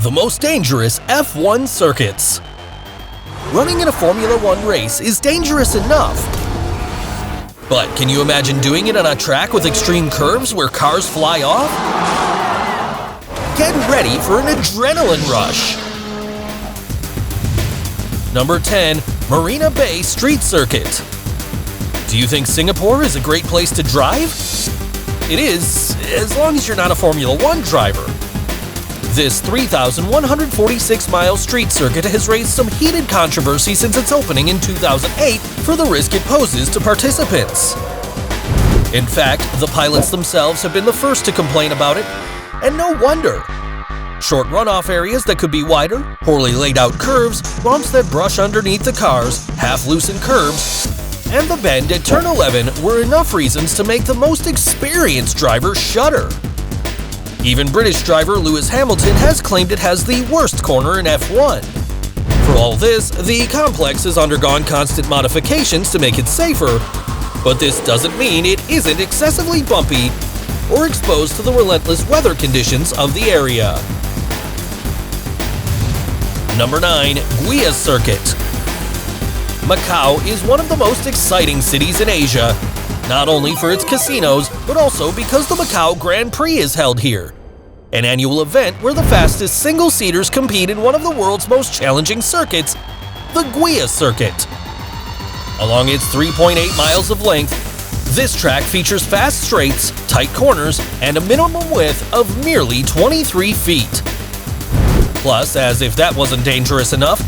the most dangerous F1 circuits. Running in a Formula One race is dangerous enough. But can you imagine doing it on a track with extreme curves where cars fly off? Get ready for an adrenaline rush! Number 10. Marina Bay Street Circuit. Do you think Singapore is a great place to drive? It is, as long as you're not a Formula One driver. This 3,146-mile street circuit has raised some heated controversy since its opening in 2008 for the risk it poses to participants. In fact, the pilots themselves have been the first to complain about it, and no wonder. Short runoff areas that could be wider, poorly laid out curves, bumps that brush underneath the cars, half-loosened curbs, and the bend at turn 11 were enough reasons to make the most experienced driver shudder. Even British driver Lewis Hamilton has claimed it has the worst corner in F1. For all this, the complex has undergone constant modifications to make it safer, but this doesn't mean it isn't excessively bumpy or exposed to the relentless weather conditions of the area. Number 9. Guia Circuit. Macau is one of the most exciting cities in Asia, not only for its casinos, but also because the Macau Grand Prix is held here, an annual event where the fastest single-seaters compete in one of the world's most challenging circuits, the Guia Circuit. Along its 3.8 miles of length, this track features fast straights, tight corners, and a minimum width of nearly 23 feet. Plus, as if that wasn't dangerous enough,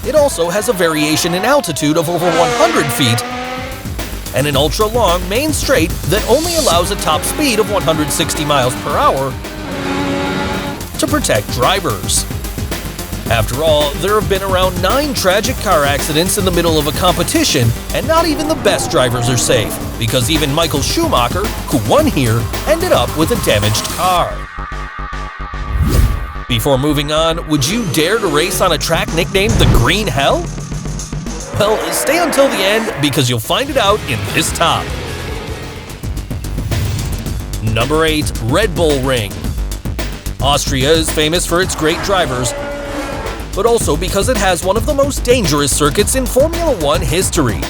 it also has a variation in altitude of over 100 feet and an ultra-long main straight that only allows a top speed of 160 miles per hour to protect drivers. After all, there have been around 9 tragic car accidents in the middle of a competition, and not even the best drivers are safe, because even Michael Schumacher, who won here, ended up with a damaged car. Before moving on, would you dare to race on a track nicknamed the Green Hell? Well, stay until the end because you'll find it out in this top. Number 8. Red Bull Ring. Austria is famous for its great drivers, but also because it has one of the most dangerous circuits in Formula One history.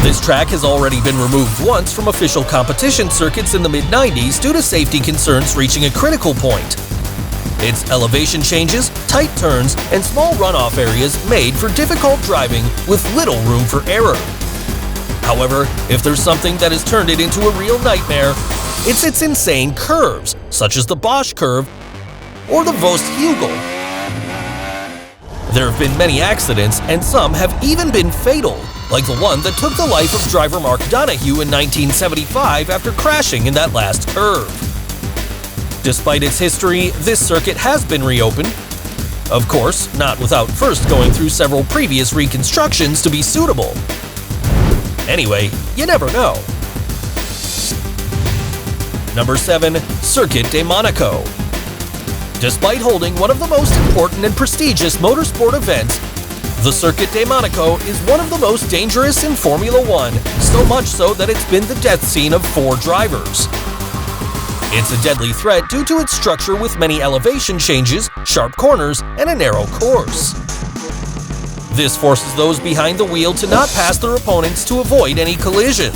This track has already been removed once from official competition circuits in the mid-90s due to safety concerns reaching a critical point. Its elevation changes, tight turns, and small runoff areas made for difficult driving with little room for error. However, if there's something that has turned it into a real nightmare, it's its insane curves, such as the Bosch curve or the Vost-Hugel. There have been many accidents, and some have even been fatal, like the one that took the life of driver Mark Donohue in 1975 after crashing in that last curve. Despite its history, this circuit has been reopened. Of course, not without first going through several previous reconstructions to be suitable. Anyway, you never know. Number 7. Circuit de Monaco. Despite holding one of the most important and prestigious motorsport events, the Circuit de Monaco is one of the most dangerous in Formula One, so much so that it's been the death scene of 4 drivers. It's a deadly threat due to its structure with many elevation changes, sharp corners, and a narrow course. This forces those behind the wheel to not pass their opponents to avoid any collision.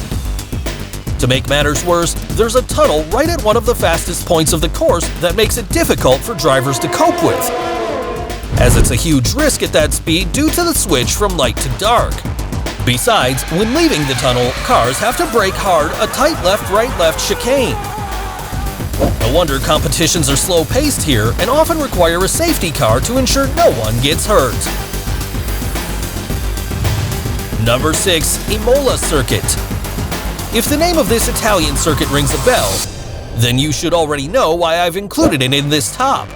To make matters worse, there's a tunnel right at one of the fastest points of the course that makes it difficult for drivers to cope with, as it's a huge risk at that speed due to the switch from light to dark. Besides, when leaving the tunnel, cars have to brake hard a tight left-right-left chicane. No wonder competitions are slow-paced here and often require a safety car to ensure no one gets hurt. Number 6. IMOLA Circuit. If the name of this Italian circuit rings a bell, then you should already know why I've included it in this top.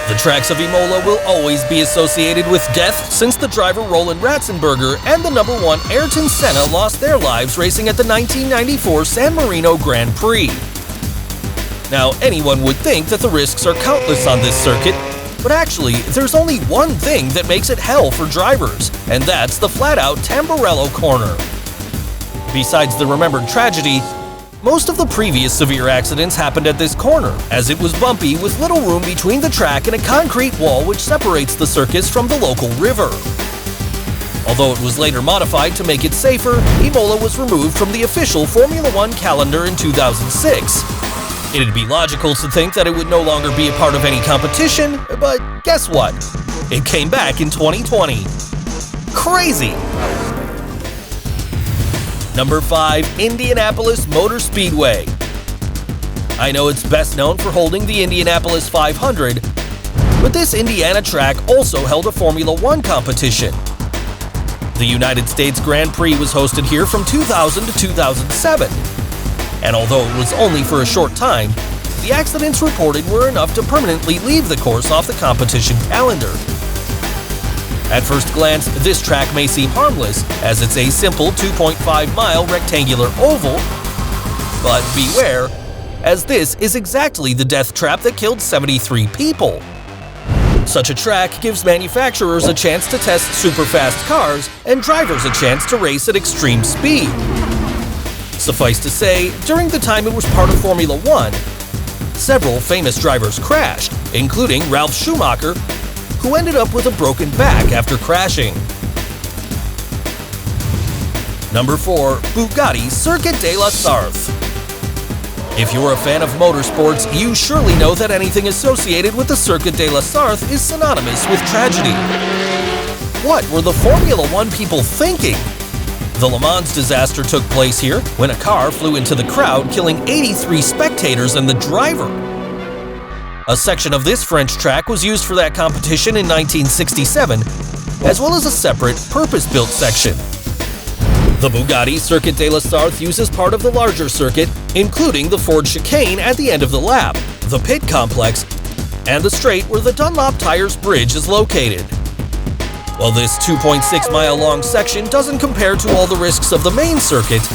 The tracks of Imola will always be associated with death since the driver Roland Ratzenberger and the number 1 Ayrton Senna lost their lives racing at the 1994 San Marino Grand Prix. Now, anyone would think that the risks are countless on this circuit, but actually, there's only one thing that makes it hell for drivers, and that's the flat-out Tamburello corner. Besides the remembered tragedy, Most of the previous severe accidents happened at this corner, as it was bumpy with little room between the track and a concrete wall which separates the circus from the local river. Although it was later modified to make it safer, IMOLA was removed from the official Formula One calendar in 2006. It'd be logical to think that it would no longer be a part of any competition, but guess what? It came back in 2020. Crazy! Number 5. Indianapolis Motor Speedway. I know it's best known for holding the Indianapolis 500, but this Indiana track also held a Formula One competition. The United States Grand Prix was hosted here from 2000 to 2007, and although it was only for a short time, the accidents reported were enough to permanently leave the course off the competition calendar. At first glance, this track may seem harmless, as it's a simple 2.5-mile rectangular oval, but beware, as this is exactly the death trap that killed 73 people. Such a track gives manufacturers a chance to test super-fast cars and drivers a chance to race at extreme speed. Suffice to say, during the time it was part of Formula One, several famous drivers crashed, including Ralf Schumacher, who ended up with a broken back after crashing. Number 4. Bugatti Circuit de la Sarthe. If you're a fan of motorsports, you surely know that anything associated with the Circuit de la Sarthe is synonymous with tragedy. What were the Formula One people thinking? The Le Mans disaster took place here when a car flew into the crowd, killing 83 spectators and the driver. A section of this French track was used for that competition in 1967, as well as a separate, purpose-built section. The Bugatti Circuit de la Sarthe uses part of the larger circuit, including the Ford chicane at the end of the lap, the pit complex, and the straight where the Dunlop Tires Bridge is located. While this 2.6-mile-long section doesn't compare to all the risks of the main circuit,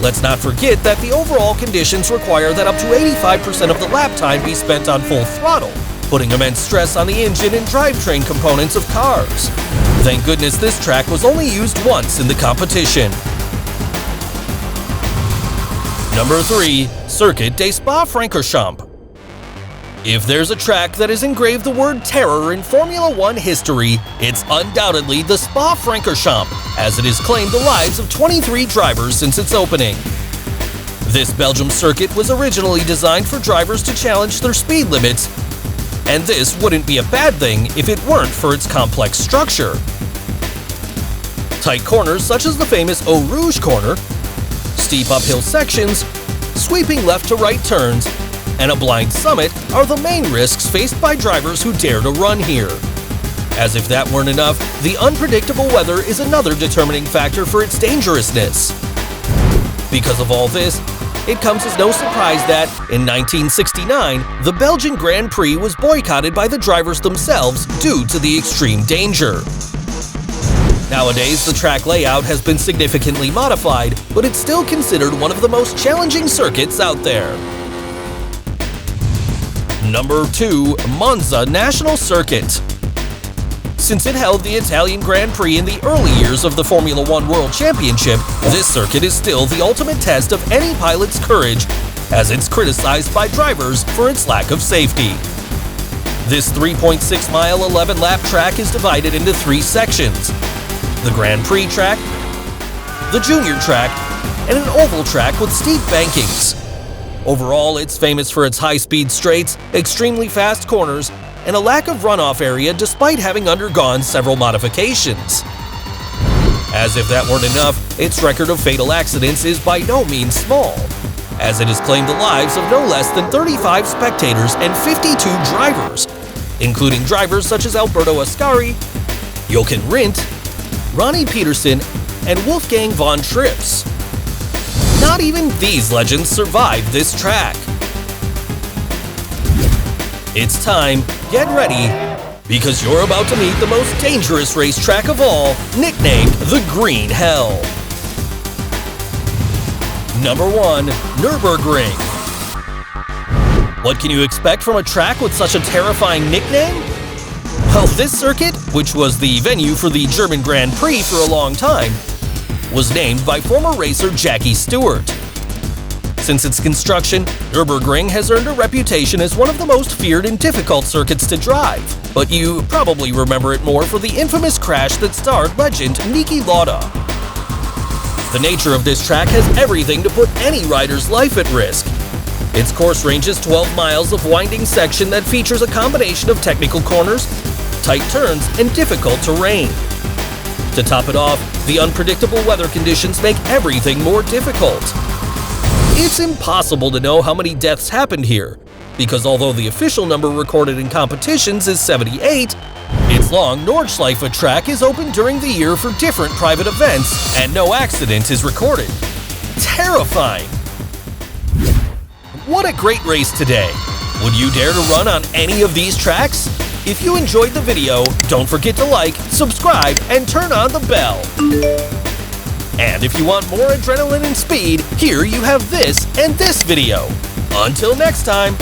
let's not forget that the overall conditions require that up to 85% of the lap time be spent on full throttle, putting immense stress on the engine and drivetrain components of cars. Thank goodness this track was only used once in the competition. Number 3. Circuit de SPA-FRANCORCHAMPS. If there's a track that has engraved the word terror in Formula One history, it's undoubtedly the SPA-FRANCORCHAMPS, as it has claimed the lives of 23 drivers since its opening. This Belgium circuit was originally designed for drivers to challenge their speed limits, and this wouldn't be a bad thing if it weren't for its complex structure. Tight corners such as the famous Eau Rouge corner, steep uphill sections, sweeping left to right turns, and a blind summit are the main risks faced by drivers who dare to run here. As if that weren't enough, the unpredictable weather is another determining factor for its dangerousness. Because of all this, it comes as no surprise that, in 1969, the Belgian Grand Prix was boycotted by the drivers themselves due to the extreme danger. Nowadays, the track layout has been significantly modified, but it's still considered one of the most challenging circuits out there. Number 2. Monza National Circuit. Since it held the Italian Grand Prix in the early years of the Formula One World Championship, this circuit is still the ultimate test of any pilot's courage, as it's criticized by drivers for its lack of safety. This 3.6-mile 11-lap track is divided into 3 sections: the Grand Prix track, the Junior track, and an oval track with steep bankings. Overall, it's famous for its high-speed straights, extremely fast corners, and a lack of runoff area despite having undergone several modifications. As if that weren't enough, its record of fatal accidents is by no means small, as it has claimed the lives of no less than 35 spectators and 52 drivers, including drivers such as Alberto Ascari, Jochen Rindt, Ronnie Peterson, and Wolfgang von Trips. Not even these legends survived this track. It's time, get ready, because you're about to meet the most dangerous racetrack of all, nicknamed the Green Hell. Number 1. Nürburgring. What can you expect from a track with such a terrifying nickname? Well, this circuit, which was the venue for the German Grand Prix for a long time, was named by former racer Jackie Stewart. Since its construction, Nürburgring has earned a reputation as one of the most feared and difficult circuits to drive. But you probably remember it more for the infamous crash that starred legend Niki Lauda. The nature of this track has everything to put any rider's life at risk. Its course ranges 12 miles of winding section that features a combination of technical corners, tight turns, and difficult terrain. To top it off, the unpredictable weather conditions make everything more difficult. It's impossible to know how many deaths happened here, because although the official number recorded in competitions is 78, its long Nordschleife track is open during the year for different private events, and no accident is recorded. Terrifying! What a great race today! Would you dare to run on any of these tracks? If you enjoyed the video, don't forget to like, subscribe, and turn on the bell. And if you want more adrenaline and speed, here you have this and this video. Until next time!